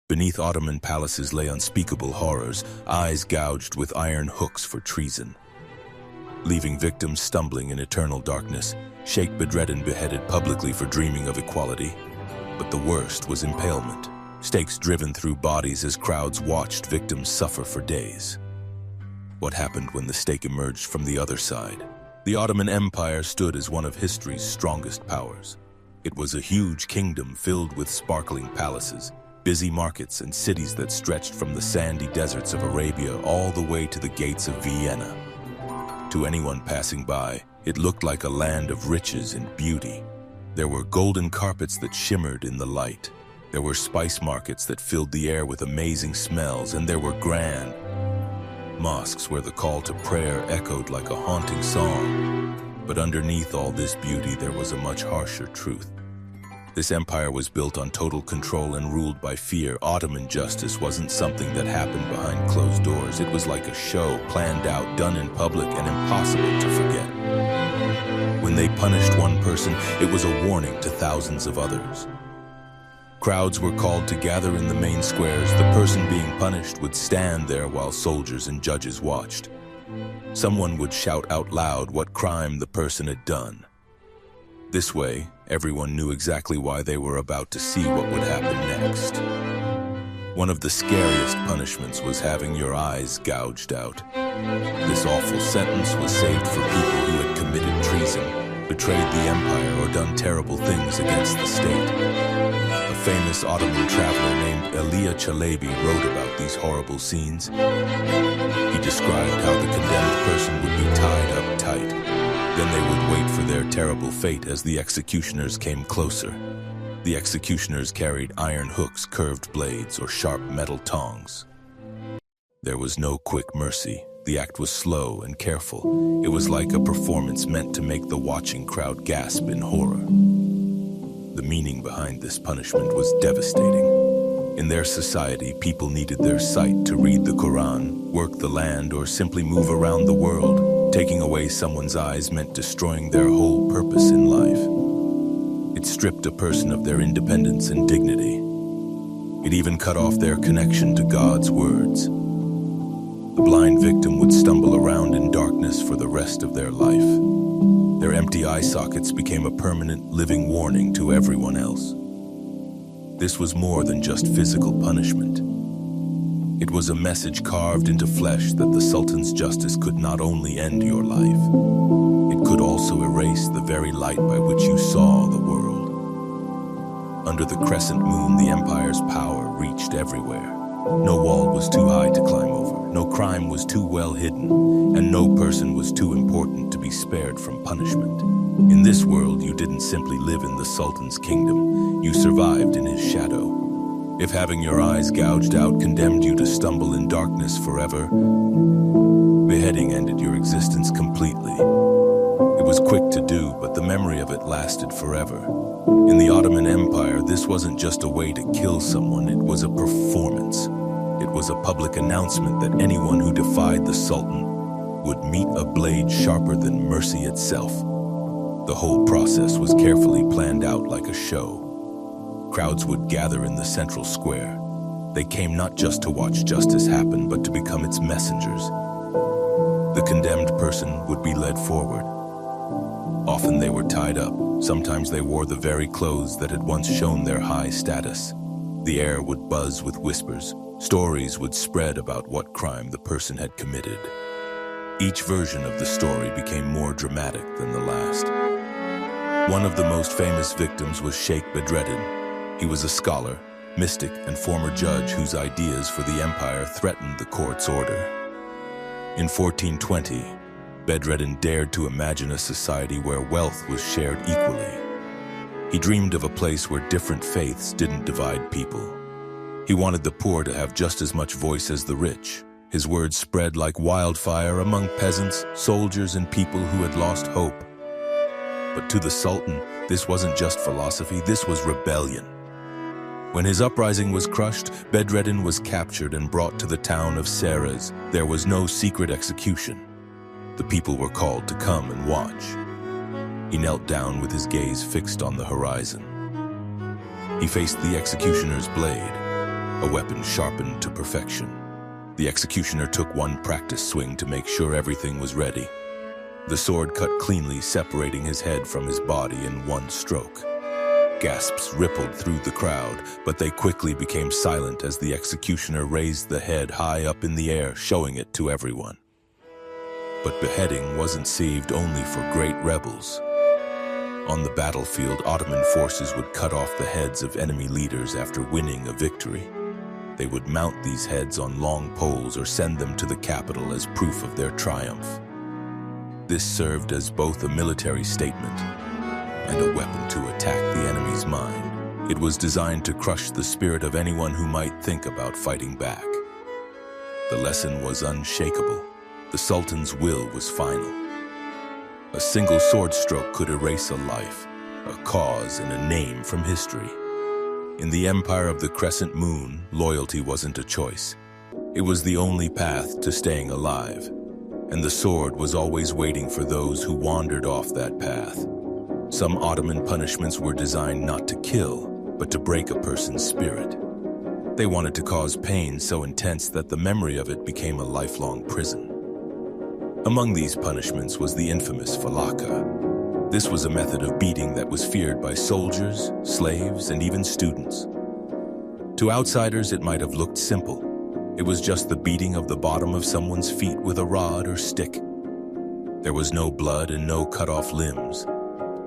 Beneath Ottoman palaces lay unspeakable horrors, eyes gouged with iron hooks for treason. Leaving victims stumbling in eternal darkness, Sheikh Bedreddin beheaded publicly for dreaming of equality. But the worst was impalement, stakes driven through bodies as crowds watched victims suffer for days. What happened when the stake emerged from the other side? The Ottoman Empire stood as one of history's strongest powers. It was a huge kingdom filled with sparkling palaces, busy markets, and cities that stretched from the sandy deserts of Arabia all the way to the gates of Vienna. To anyone passing by, it looked like a land of riches and beauty. There were golden carpets that shimmered in the light. There were spice markets that filled the air with amazing smells, and there were grand mosques where the call to prayer echoed like a haunting song. But underneath all this beauty, there was a much harsher truth. This empire was built on total control and ruled by fear. Ottoman justice wasn't something that happened behind closed doors. It was like a show, planned out, done in public, and impossible to forget. When they punished one person, it was a warning to thousands of others. Crowds were called to gather in the main squares. The person being punished would stand there while soldiers and judges watched. Someone would shout out loud what crime the person had done. This way, everyone knew exactly why they were about to see what would happen next. One of the scariest punishments was having your eyes gouged out. This awful sentence was saved for people who had committed treason, betrayed the empire, or done terrible things against the state. A famous Ottoman traveler named Elia Çelebi wrote about these horrible scenes. He described how the condemned person would be tied up tight. Then they would wait for their terrible fate as the executioners came closer. The executioners carried iron hooks, curved blades, or sharp metal tongs. There was no quick mercy. The act was slow and careful. It was like a performance meant to make the watching crowd gasp in horror. The meaning behind this punishment was devastating. In their society, people needed their sight to read the Quran, work the land, or simply move around the world. Taking away someone's eyes meant destroying their whole purpose in life. It stripped a person of their independence and dignity. It even cut off their connection to God's words. The blind victim would stumble around in darkness for the rest of their life. Their empty eye sockets became a permanent, living warning to everyone else. This was more than just physical punishment. It was a message carved into flesh that the Sultan's justice could not only end your life, it could also erase the very light by which you saw the world. Under the crescent moon, the empire's power reached everywhere. No wall was too high to climb over, no crime was too well hidden, and no person was too important to be spared from punishment. In this world, you didn't simply live in the Sultan's kingdom, you survived in his shadow. If having your eyes gouged out condemned you to stumble in darkness forever, beheading ended your existence completely. It was quick to do, but the memory of it lasted forever. In the Ottoman Empire, this wasn't just a way to kill someone, it was a performance. It was a public announcement that anyone who defied the Sultan would meet a blade sharper than mercy itself. The whole process was carefully planned out like a show. Crowds would gather in the central square. They came not just to watch justice happen, but to become its messengers. The condemned person would be led forward. Often they were tied up. Sometimes they wore the very clothes that had once shown their high status. The air would buzz with whispers. Stories would spread about what crime the person had committed. Each version of the story became more dramatic than the last. One of the most famous victims was Sheikh Bedreddin. He was a scholar, mystic, and former judge whose ideas for the empire threatened the court's order. In 1420, Bedreddin dared to imagine a society where wealth was shared equally. He dreamed of a place where different faiths didn't divide people. He wanted the poor to have just as much voice as the rich. His words spread like wildfire among peasants, soldiers, and people who had lost hope. But to the Sultan, this wasn't just philosophy, this was rebellion. When his uprising was crushed, Bedreddin was captured and brought to the town of Serres. There was no secret execution. The people were called to come and watch. He knelt down with his gaze fixed on the horizon. He faced the executioner's blade. a weapon sharpened to perfection. The executioner took one practice swing to make sure everything was ready. The sword cut cleanly, separating his head from his body in one stroke. Gasps rippled through the crowd, but they quickly became silent as the executioner raised the head high up in the air, showing it to everyone. But beheading wasn't saved only for great rebels. On the battlefield, Ottoman forces would cut off the heads of enemy leaders after winning a victory. They would mount these heads on long poles or send them to the capital as proof of their triumph. This served as both a military statement and a weapon to attack the enemy's mind. It was designed to crush the spirit of anyone who might think about fighting back. The lesson was unshakable. The Sultan's will was final. A single sword stroke could erase a life, a cause, and a name from history. In the empire of the crescent moon, loyalty wasn't a choice. It was the only path to staying alive, and the sword was always waiting for those who wandered off that path. Some Ottoman punishments were designed not to kill, but to break a person's spirit. They wanted to cause pain so intense that the memory of it became a lifelong prison. Among these punishments was the infamous falaka. This was a method of beating that was feared by soldiers, slaves, and even students. To outsiders, it might have looked simple. It was just the beating of the bottom of someone's feet with a rod or stick. There was no blood and no cut-off limbs,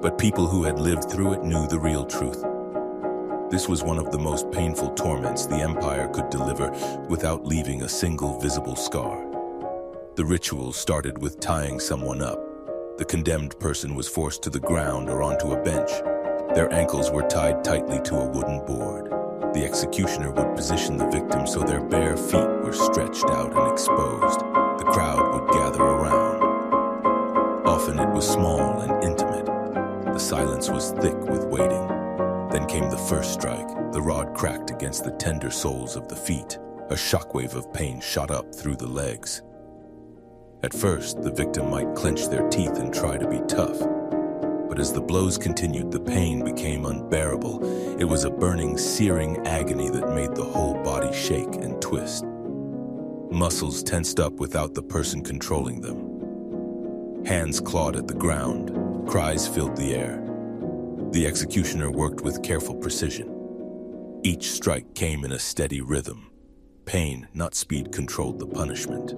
but people who had lived through it knew the real truth. This was one of the most painful torments the empire could deliver without leaving a single visible scar. The ritual started with tying someone up. The condemned person was forced to the ground or onto a bench. Their ankles were tied tightly to a wooden board. The executioner would position the victim so their bare feet were stretched out and exposed. The crowd would gather around. Often it was small and intimate. The silence was thick with waiting. Then came the first strike. The rod cracked against the tender soles of the feet. A shockwave of pain shot up through the legs. At first, the victim might clench their teeth and try to be tough. But as the blows continued, the pain became unbearable. It was a burning, searing agony that made the whole body shake and twist. Muscles tensed up without the person controlling them. Hands clawed at the ground. Cries filled the air. The executioner worked with careful precision. Each strike came in a steady rhythm. Pain, not speed, controlled the punishment.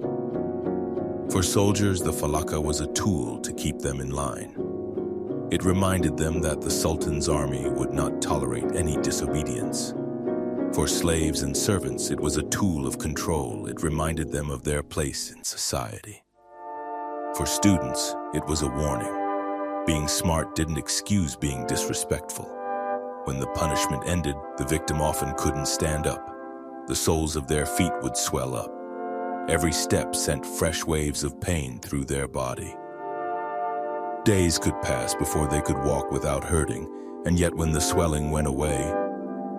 For soldiers, the falaka was a tool to keep them in line. It reminded them that the Sultan's army would not tolerate any disobedience. For slaves and servants, it was a tool of control. It reminded them of their place in society. For students, it was a warning. Being smart didn't excuse being disrespectful. When the punishment ended, the victim often couldn't stand up. The soles of their feet would swell up. Every step sent fresh waves of pain through their body. Days could pass before they could walk without hurting, and yet when the swelling went away,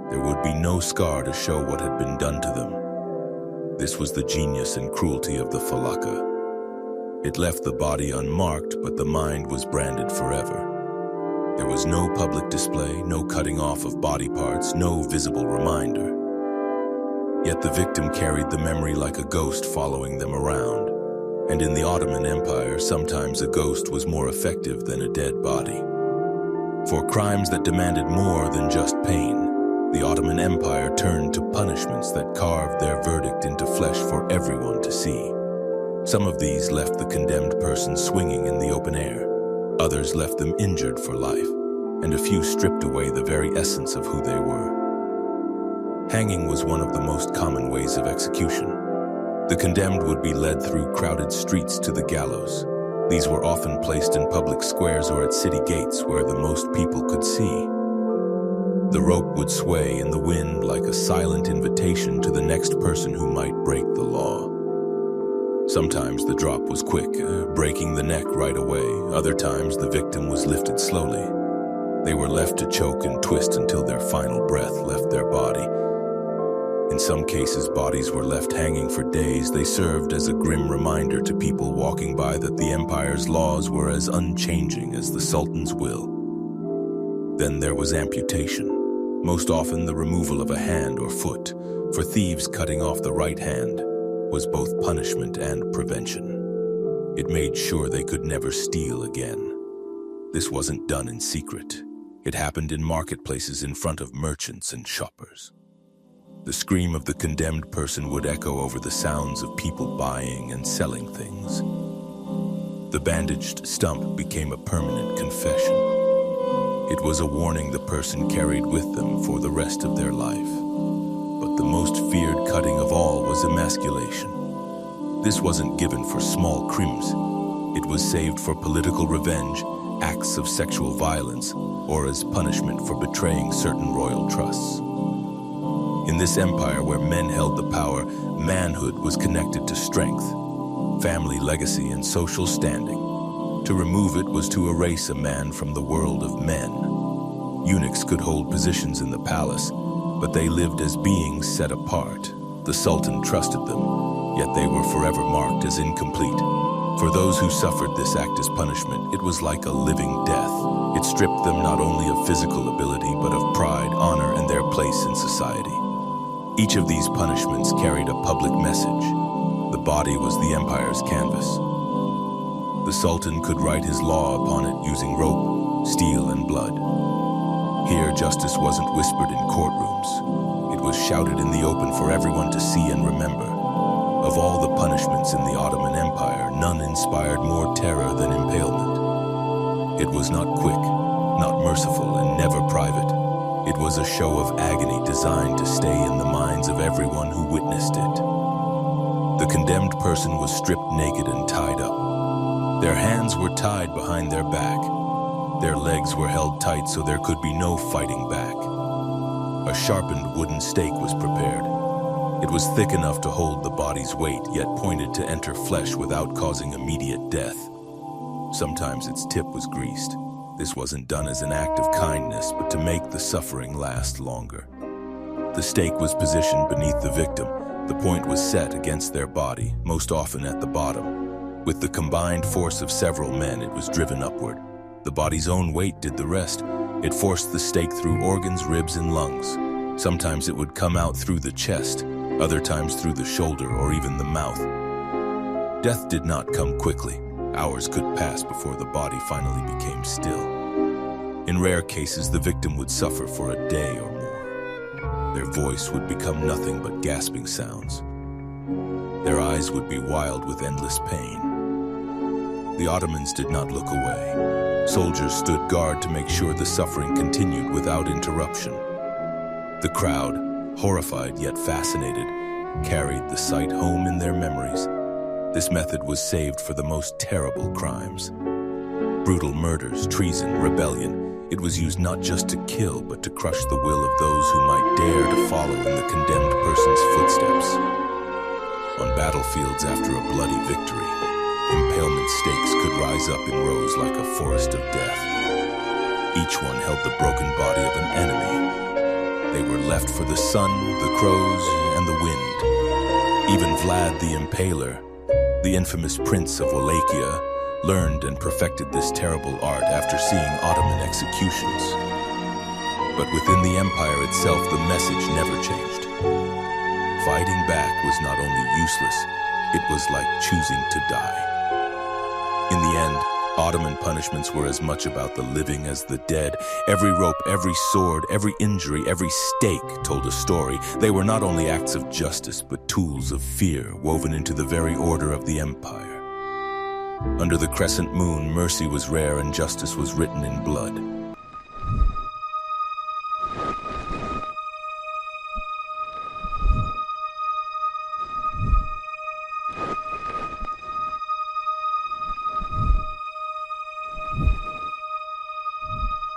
there would be no scar to show what had been done to them. This was the genius and cruelty of the falaka. It left the body unmarked, but the mind was branded forever. There was no public display, no cutting off of body parts, no visible reminder. Yet the victim carried the memory like a ghost following them around. And in the Ottoman Empire, sometimes a ghost was more effective than a dead body. For crimes that demanded more than just pain, the Ottoman Empire turned to punishments that carved their verdict into flesh for everyone to see. Some of these left the condemned person swinging in the open air. Others left them injured for life, and a few stripped away the very essence of who they were. Hanging was one of the most common ways of execution. The condemned would be led through crowded streets to the gallows. These were often placed in public squares or at city gates where the most people could see. The rope would sway in the wind like a silent invitation to the next person who might break the law. Sometimes the drop was quick, breaking the neck right away. Other times the victim was lifted slowly. They were left to choke and twist until their final breath left their body. In some cases, bodies were left hanging for days. They served as a grim reminder to people walking by that the empire's laws were as unchanging as the Sultan's will. Then there was amputation, most often the removal of a hand or foot. For thieves, cutting off the right hand was both punishment and prevention. It made sure they could never steal again. This wasn't done in secret. It happened in marketplaces in front of merchants and shoppers. The scream of the condemned person would echo over the sounds of people buying and selling things. The bandaged stump became a permanent confession. It was a warning the person carried with them for the rest of their life. But the most feared cutting of all was emasculation. This wasn't given for small crimes. It was saved for political revenge, acts of sexual violence, or as punishment for betraying certain royal trusts. In this empire where men held the power, manhood was connected to strength, family legacy, and social standing. To remove it was to erase a man from the world of men. Eunuchs could hold positions in the palace, but they lived as beings set apart. The Sultan trusted them, yet they were forever marked as incomplete. For those who suffered this act as punishment, it was like a living death. It stripped them not only of physical ability, but of pride, honor, and their place in society. Each of these punishments carried a public message. The body was the empire's canvas. The Sultan could write his law upon it using rope, steel, and blood. Here, justice wasn't whispered in courtrooms. It was shouted in the open for everyone to see and remember. Of all the punishments in the Ottoman Empire, none inspired more terror than impalement. It was not quick, not merciful, and never private. It was a show of agony designed to stay in the minds of everyone who witnessed it. The condemned person was stripped naked and tied up. Their hands were tied behind their back. Their legs were held tight so there could be no fighting back. A sharpened wooden stake was prepared. It was thick enough to hold the body's weight, yet pointed to enter flesh without causing immediate death. Sometimes its tip was greased. This wasn't done as an act of kindness, but to make the suffering last longer. The stake was positioned beneath the victim. The point was set against their body, most often at the bottom. With the combined force of several men, it was driven upward. The body's own weight did the rest. It forced the stake through organs, ribs, and lungs. Sometimes it would come out through the chest, other times through the shoulder or even the mouth. Death did not come quickly. Hours could pass before the body finally became still. In rare cases, the victim would suffer for a day or more. Their voice would become nothing but gasping sounds. Their eyes would be wild with endless pain. The Ottomans did not look away. Soldiers stood guard to make sure the suffering continued without interruption. The crowd, horrified yet fascinated, carried the sight home in their memories. This method was saved for the most terrible crimes. Brutal murders, treason, rebellion. It was used not just to kill, but to crush the will of those who might dare to follow in the condemned person's footsteps. On battlefields after a bloody victory, impalement stakes could rise up in rows like a forest of death. Each one held the broken body of an enemy. They were left for the sun, the crows, and the wind. Even Vlad the Impaler, the infamous Prince of Wallachia, learned and perfected this terrible art after seeing Ottoman executions. But within the empire itself, the message never changed. Fighting back was not only useless, it was like choosing to die. In the end, Ottoman punishments were as much about the living as the dead. Every rope, every sword, every injury, every stake told a story. They were not only acts of justice, but tools of fear woven into the very order of the empire. Under the crescent moon, mercy was rare and justice was written in blood.